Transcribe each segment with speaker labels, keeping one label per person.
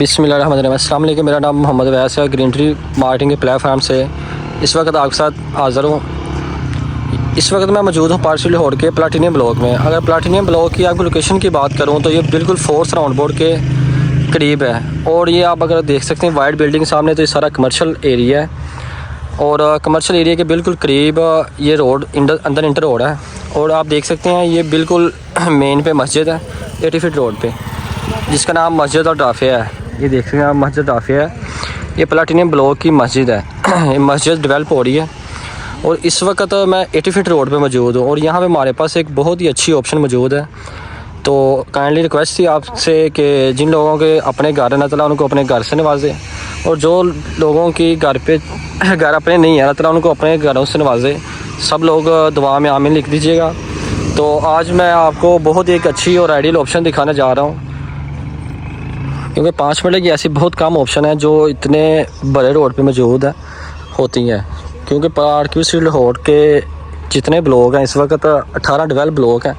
Speaker 1: बिस्मिल्लाहिर्रहमानिर्रहीम। अस्सलाम वालेकुम। मेरा नाम मोहम्मद वैस है, ग्रीन ट्री मार्केटिंग के प्लेटफार्म से इस वक्त आपके साथ हाज़िर हूँ। इस वक्त मैं मौजूद हूँ पारसी लाहौर के प्लाटीनियम ब्लॉक में। अगर प्लाटीनियम ब्लॉक की आपको लोकेशन की बात करूँ तो ये बिल्कुल फोर्स राउंड बोर्ड के करीब है। और ये आप अगर देख सकते हैं वाइट बिल्डिंग सामने, तो ये सारा कमर्शियल एरिया है। और कमर्शियल एरिया के बिल्कुल करीब ये रोड अंदर इंटर रोड है। और आप देख सकते हैं ये बिल्कुल मेन पे मस्जिद है 80 फीट रोड पे, जिसका नाम मस्जिद और डाफिया है। ये देख सकते हैं आप, मस्जिद डाफिया है। ये प्लाटीनियम ब्लॉक की मस्जिद है। ये मस्जिद डेवलप हो रही है। और इस वक्त मैं 80 फीट रोड पे मौजूद हूँ और यहाँ पे हमारे पास एक बहुत ही अच्छी ऑप्शन मौजूद है। तो काइंडली रिक्वेस्ट थी आपसे कि जिन लोगों के अपने घर है, अल्लाह ताला उनको अपने घर से नवाजे, और जो लोगों की घर अपने नहीं है, अल्लाह ताला उनको अपने घरों से नवाजे। सब लोग दुआ में आमीन लिख दीजिएगा। तो आज मैं आपको बहुत ही एक अच्छी और आइडियल ऑप्शन दिखाने जा रहा हूँ, क्योंकि 5 मिनट की ऐसी बहुत कम ऑप्शन है जो इतने बड़े रोड पे मौजूद है होती हैं। क्योंकि पारसी लाहौर के जितने ब्लॉक हैं इस वक्त 18 डेवलप ब्लॉक हैं,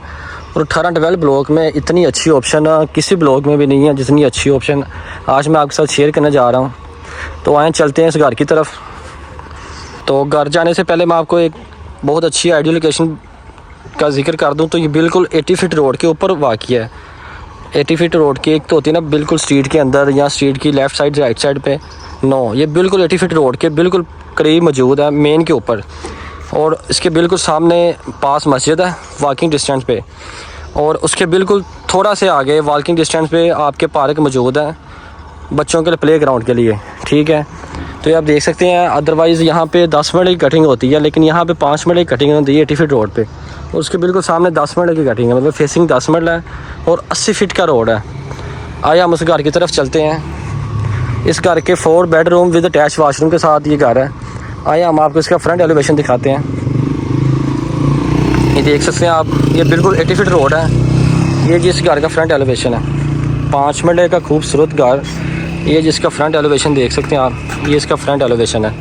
Speaker 1: और 18 डेवलप ब्लॉक में इतनी अच्छी ऑप्शन किसी ब्लॉक में भी नहीं है जितनी अच्छी ऑप्शन आज मैं आपके साथ शेयर करने जा रहा हूँ। तो आए चलते हैं इस घर की तरफ। तो घर जाने से पहले मैं आपको एक बहुत अच्छी आइडियल लोकेशन का जिक्र कर दूँ, तो ये बिल्कुल 80 फीट रोड के ऊपर वाक़या है। 80 फीट रोड की एक तो होती है ना बिल्कुल स्ट्रीट के अंदर या स्ट्रीट की लेफ़्ट साइड राइट साइड पे, नो, ये बिल्कुल 80 फीट रोड के बिल्कुल करीब मौजूद है, मेन के ऊपर। और इसके बिल्कुल सामने पास मस्जिद है वॉकिंग डिस्टेंस पे, और उसके बिल्कुल थोड़ा से आगे वॉकिंग डिस्टेंस पे आपके पार्क मौजूद है बच्चों के प्ले ग्राउंड के लिए, ठीक है। तो ये आप देख सकते हैं। अदरवाइज़ यहाँ पे 10 मिनट की कटिंग होती है, लेकिन यहाँ पे 5 मिनट की कटिंग होती है 80 फीट रोड पे। और उसके बिल्कुल सामने 10 मिनट की कटिंग है, मतलब फेसिंग 10 मिनट है और 80 फीट का रोड है। आइए हम उस घर की तरफ चलते हैं। इस घर के 4 बेडरूम विद अटैच वाशरूम के साथ ये घर है। आइए हम आपको इसका फ्रंट एलिवेशन दिखाते हैं। ये देख सकते हैं आप, ये बिल्कुल 80 फीट रोड है। ये जिस घर का फ्रंट एलिवेशन है, 5 मिनट का खूबसूरत घर। ये जिसका फ्रंट एलिवेशन देख सकते हैं आप, ये इसका फ्रंट एलिवेशन है।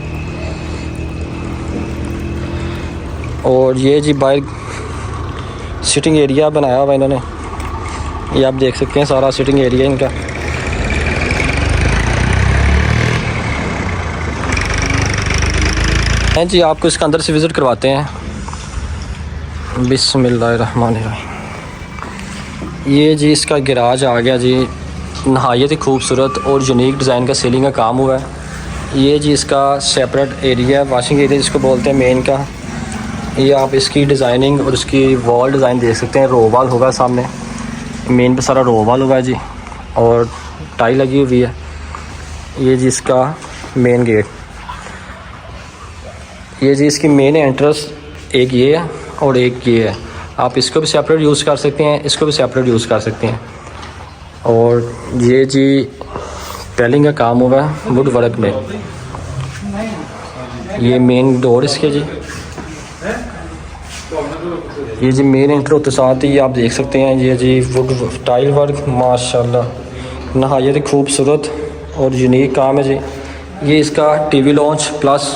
Speaker 1: और ये जी बाहर सिटिंग एरिया बनाया हुआ इन्होंने, ये आप देख सकते हैं सारा सिटिंग एरिया इनका। हैं जी, आपको इसका अंदर से विज़िट करवाते हैं। बिस्मिल्लाहिर्रहमानिर्रहीम। ये जी इसका गैराज आ गया जी, नहायत ही खूबसूरत और यूनिक डिज़ाइन का सीलिंग का काम हुआ है। ये जी इसका सेपरेट एरिया है, वॉशिंग एरिया जिसको बोलते हैं मेन का। ये आप इसकी डिज़ाइनिंग और इसकी वॉल डिज़ाइन देख सकते हैं। रो वॉल होगा सामने, मेन पे सारा रो वॉल हुआ है जी, और टाई लगी हुई है। ये जी इसका मेन गेट। ये जी इसकी मेन एंट्रेंस एक ये है और एक ये है। आप इसको भी सेपरेट यूज़ कर सकते हैं, इसको भी सेपरेट यूज़ कर सकते हैं। और ये जी पेलिंग का काम हुआ है वुड वर्क में। ये मेन डोर इसके जी, ये जी मेन एंटर होते साथ ही आप देख सकते हैं ये जी वुड टाइल वर्क, माशाल्लाह नहायत खूबसूरत और यूनिक काम है जी। ये इसका टीवी लॉन्च प्लस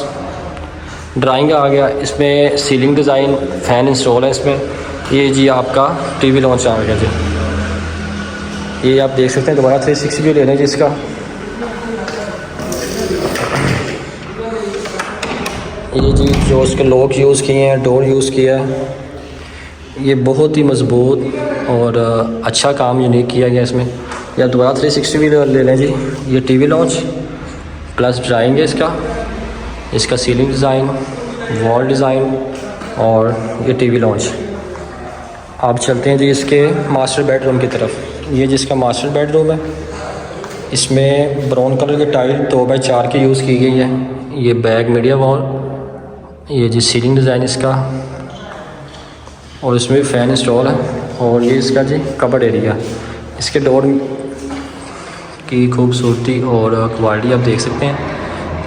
Speaker 1: ड्राइंग आ गया, इसमें सीलिंग डिज़ाइन फ़ैन इंस्टॉल है इसमें। ये जी आपका टीवी लॉन्च आ गया जी। ये आप देख सकते हैं दोबारा 360 व्यू लेना है जी इसका। ये जी जो इसके लॉक यूज़ किए हैं, डोर यूज़ किया है, ये बहुत ही मज़बूत और अच्छा काम यूनिक किया गया इसमें। या दोबारा 360 व्यू ले लें जी। ये टीवी लॉन्च प्लस ड्राइंग है इसका सीलिंग डिज़ाइन, वॉल डिज़ाइन और ये टीवी लॉन्च। आप चलते हैं जी इसके मास्टर बेडरूम की तरफ। ये जिसका मास्टर बेडरूम है, इसमें ब्राउन कलर की टाइल 2x4 की यूज़ की गई है। ये बैक मीडिया वॉल, ये जी सीलिंग डिज़ाइन इसका, और इसमें फ़ैन इंस्टॉल है। और ये इसका जी कबर्ड एरिया, इसके डोर की खूबसूरती और क्वालिटी आप देख सकते हैं।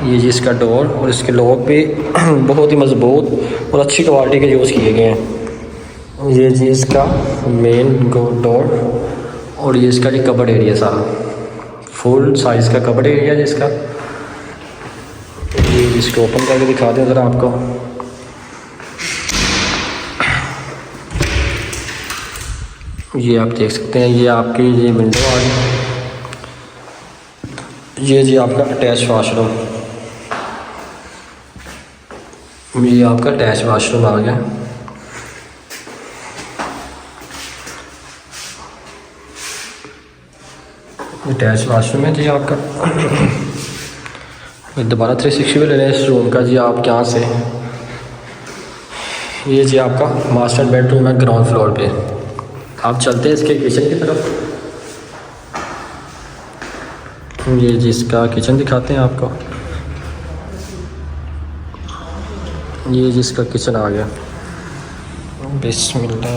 Speaker 1: ये जी इसका डोर और इसके लॉक भी बहुत ही मज़बूत और अच्छी क्वालिटी के यूज़ किए गए हैं। ये जी इसका मेन डोर और ये इसका जी कबर्ड एरिया, सारा फुल साइज़ का कबर्ड एरिया जिसका। ये इसको ओपन करके दिखा दें ज़रा आपको। ये आप देख सकते हैं, ये आपकी ये विंडो आ गई। ये जी आपका अटैच वाशरूम, ये आपका अटैच वाशरूम आ गया। अटैच वाशरूम है जी आपका। दोबारा 360 भी ले रहे हैं इस रूम का जी आप यहाँ से। ये जी आपका मास्टर बेडरूम है ग्राउंड फ्लोर पे। आप चलते हैं इसके किचन की तरफ। ये जी इसका किचन दिखाते हैं आपको। ये जी इसका किचन आ गया। बिस्मिल्लाह।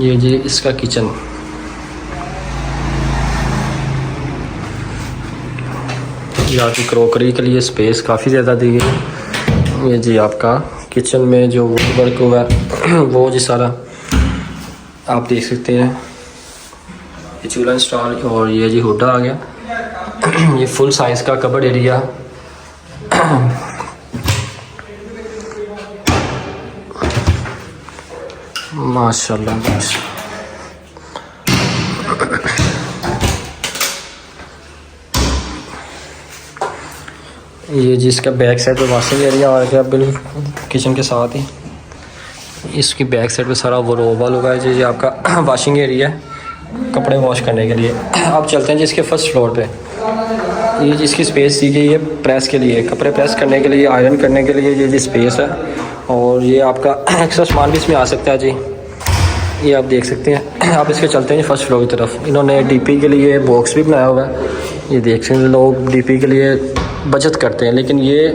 Speaker 1: ये जी इसका किचन। ये आपकी क्रॉकरी के लिए स्पेस काफ़ी ज़्यादा दी गई है। ये जी आपका किचन में जो वर्क हुआ है वो जी सारा आप देख सकते हैं। ये चूल्हा इंस्टॉल और ये जी हुडा आ गया। ये फुल साइज़ का कबर्ड एरिया। माशाल्लाह। ये जिसका बैक साइड पे वॉशिंग एरिया आ गया बिल्कुल किचन के साथ ही। इसकी बैक साइड पे सारा वो रोबल होगा है जी आपका वॉशिंग एरिया है कपड़े वॉश करने के लिए। आप चलते हैं जिसके फर्स्ट फ्लोर पे। ये जिसकी स्पेस दी गई है प्रेस के लिए, कपड़े प्रेस करने के लिए, आयरन करने के लिए ये जी स्पेस है। और ये आपका एक्स्ट्रा सामान भी इसमें आ सकता है जी। ये आप देख सकते हैं। आप इसके चलते हैं फर्स्ट फ्लोर की तरफ। इन्होंने डीपी के लिए बॉक्स भी बनाया हुआ है। ये देख सकते हैं लोग डीपी के लिए बचत करते हैं, लेकिन ये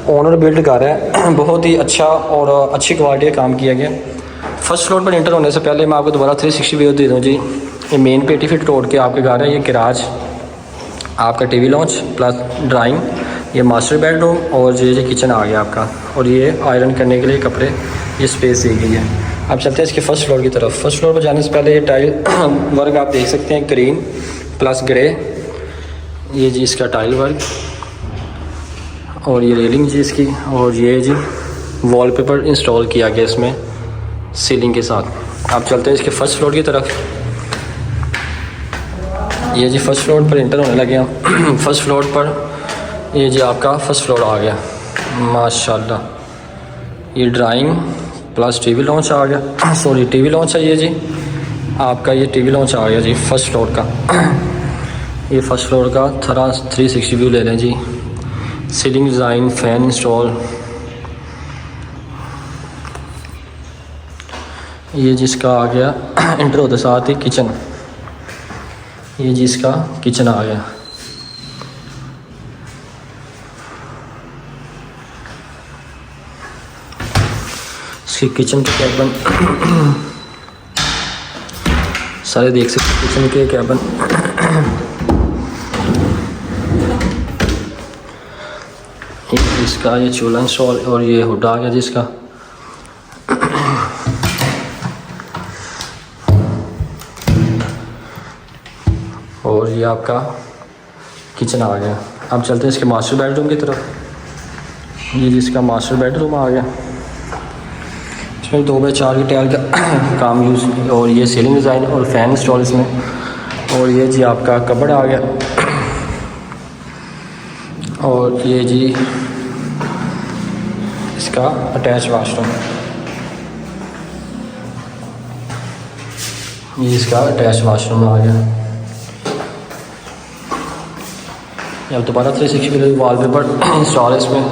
Speaker 1: ओनर बिल्ड घर है। बहुत ही अच्छा और अच्छी क्वालिटी का काम किया गया। फर्स्ट फ्लोर पर एंटर होने से पहले मैं आपको दोबारा 360 व्यू दे दूँ जी। ये मेन पे 80 फीट रोड के आपके घर है। ये गैराज, आपका टीवी लॉन्च प्लस ड्राइंग, ये मास्टर बेडरूम और ये किचन आ गया आपका। और ये आयरन करने के लिए कपड़े ये स्पेस दी गई है। आप चलते हैं इसके फर्स्ट फ्लोर की तरफ। फर्स्ट फ्लोर पर जाने से पहले ये टाइल वर्क आप देख सकते हैं ग्रीन प्लस ग्रे। ये जी इसका टाइल वर्क और ये रेलिंग जी इसकी। और ये जी वॉलपेपर इंस्टॉल किया गया इसमें सीलिंग के साथ। आप चलते हैं इसके फर्स्ट फ्लोर की तरफ। ये जी फर्स्ट फ्लोर पर इंटर होने लगे हम। फर्स्ट फ्लोर पर ये जी आपका फर्स्ट फ्लोर आ गया माशाल्लाह। ये ड्राइंग प्लस टीवी लॉन्च आ गया। सॉरी टीवी लॉन्च है ये जी आपका। ये टीवी लॉन्च आ गया जी फर्स्ट फ्लोर का। ये फर्स्ट फ्लोर का 360 व्यू ले लें जी। Ceiling design, fan install. ये जिसका आ गया एंटर होते साथ ही किचन। ये जिसका किचन आ गया। इसके किचन के कैबिन सारे देख सकते किचन के कैबिन। इसका ये चूल्हा इंस्टॉल और ये हुड आ गया जिसका। और ये आपका किचन आ गया। अब चलते हैं इसके मास्टर बेडरूम की तरफ। ये जिसका मास्टर बेडरूम आ गया। इसमें 2x4 की टाइल का काम यूज़ और ये सीलिंग डिज़ाइन और फ़ैन इंस्टॉल इसमें। और ये जी आपका कबर्ड आ गया। और ये जी इसका अटैच वाशरूम। ये इसका अटैच वाशरूम आ गया। अब दोबारा 360 व्यू वॉलपेपर इंस्टॉल है इसमें।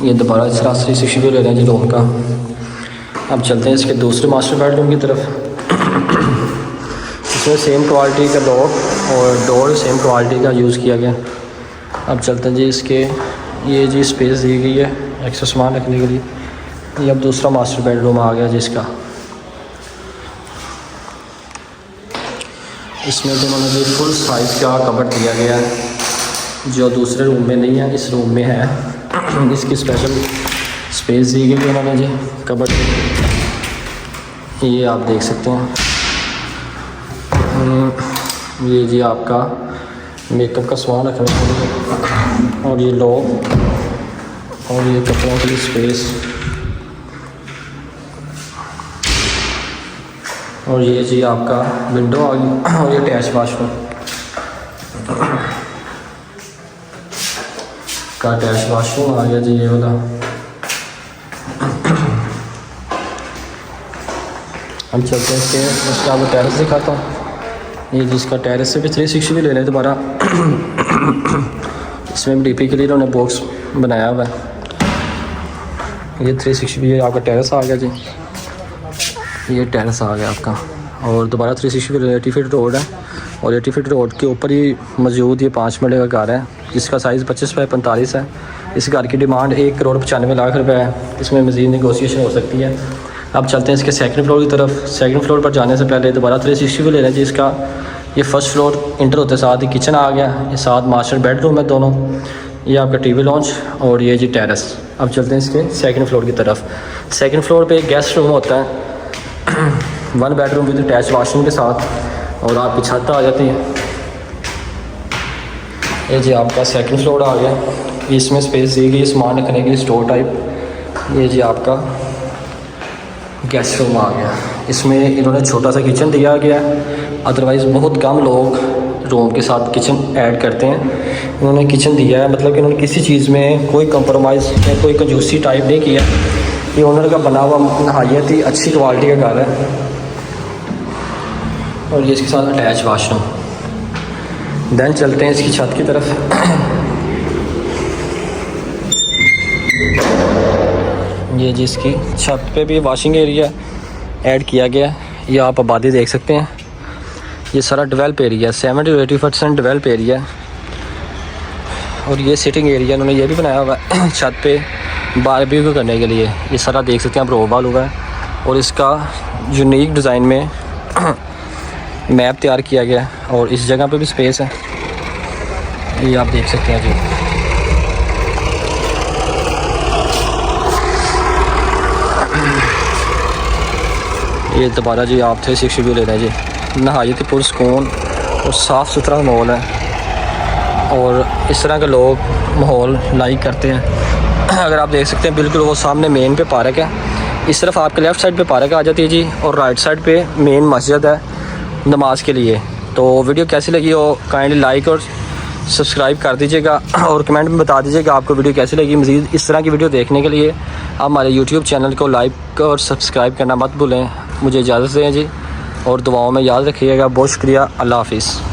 Speaker 1: ये दोबारा इसका 360 व्यू ले रहे हैं जी रूम का। अब चलते हैं इसके दूसरे मास्टर बेडरूम की तरफ। इसमें सेम क्वालिटी का लॉक और डोर सेम क्वालिटी का यूज़ किया गया। अब चलते हैं जी इसके ये जी स्पेस दी गई है एक्स्ट्रा सामान रखने के लिए। ये अब दूसरा मास्टर बेडरूम आ गया जिसका। इसमें तो उन्होंने जी फुल साइज़ का कबर्ड दिया गया है जो दूसरे रूम में नहीं है, इस रूम में है। इसकी स्पेशल स्पेस दी गई है उन्होंने जी कबर्ड। ये आप देख सकते हैं। ये जी आपका मेकअप का सामान रखने के लिए और ये लॉक और ये कपड़ों के लिए स्पेस। और ये जी आपका विंडो आ गई और ये अटैच वाशरूम। का अटैच वाशरूम आ गया जी, ये वाला। हम चलते हैं इसके, उसका आपको टेरेस दिखाता हूँ। ये जिसका टेरेस से भी 360 भी ले लें दोबारा। इसमें भी DP के लिए इन्होंने बॉक्स बनाया हुआ है। ये 360 भी, ये आपका टेरेस आ गया जी, ये टेरेस आ गया आपका। और दोबारा 360 भी 80 फीट रोड है, और 80 फीट रोड के ऊपर ही मौजूद ये 5 मरले का घर है, जिसका साइज़ 25 बाई 45 है। इस घर की डिमांड 1,95,00,000 रुपये है। इसमें मज़ीद नेगोशिएशन हो सकती है। अब चलते हैं इसके सेकंड फ्लोर की तरफ। सेकंड फ्लोर पर जाने से पहले दोबारा 360 भी ले रहे हैं जी इसका। ये फर्स्ट फ्लोर इंटर होते साथ ही किचन आ गया, ये साथ मास्टर बेडरूम है दोनों। ये आपका TV लॉन्च, और ये जी टेरेस। अब चलते हैं इसके सेकंड फ्लोर की तरफ। सेकंड फ्लोर पे गेस्ट रूम होता है, 1 बेडरूम विद अटैच वाशरूम के साथ, और आपकी छत आ जाती है। ये जी आपका सेकंड फ्लोर आ गया। इसमें स्पेस दी गई सामान रखने के लिए, स्टोर टाइप। ये जी आपका गेस्ट रूम आ गया। इसमें इन्होंने छोटा सा किचन दिया गया, अदरवाइज़ बहुत कम लोग रूम के साथ किचन ऐड करते हैं। इन्होंने किचन दिया है, मतलब कि इन्होंने किसी चीज़ में कोई कंप्रोमाइज़ या कोई कंजूसी टाइप नहीं किया। ये ओनर का बना हुआ नहायत ही अच्छी क्वालिटी का घर है। और ये इसके साथ अटैच वाशरूम। देन चलते हैं इसकी छत की तरफ। ये जी इसकी छत पे भी वॉशिंग एरिया ऐड किया गया है। ये आप आबादी देख सकते हैं। ये सारा develop area, 70 to 80% develop area. और ये सिटिंग एरिया उन्होंने ये भी बनाया हुआ है छत पे बारबेक्यू करने के लिए। ये सारा देख सकते हैं आप, रोबाल हुआ है। और इसका यूनिक डिज़ाइन में मैप तैयार किया गया है, और इस जगह पे भी स्पेस है, ये आप देख सकते हैं जी। ये दोबारा जी आप 360 व्यू ले रहे हैं जी। नहायत पुरसकून और साफ़ सुथरा माहौल है, और इस तरह के लोग माहौल लाइक करते हैं। अगर आप देख सकते हैं बिल्कुल वो सामने मेन पे पार्क है, इस तरफ आपके लेफ़्ट साइड पे पार्क आ जाती है जी, और राइट साइड पे मेन मस्जिद है नमाज के लिए। तो वीडियो कैसी लगी हो काइंडली लाइक और सब्सक्राइब कर दीजिएगा, और कमेंट में बता दीजिएगा आपको वीडियो कैसी लगी। मज़ीद इस तरह की वीडियो देखने के लिए आप हमारे YouTube चैनल को लाइक और सब्सक्राइब करना मत भूलें। मुझे इजाज़त दें जी, और दुआओं में याद रखिएगा। बहुत शुक्रिया। अल्लाह हाफिज़।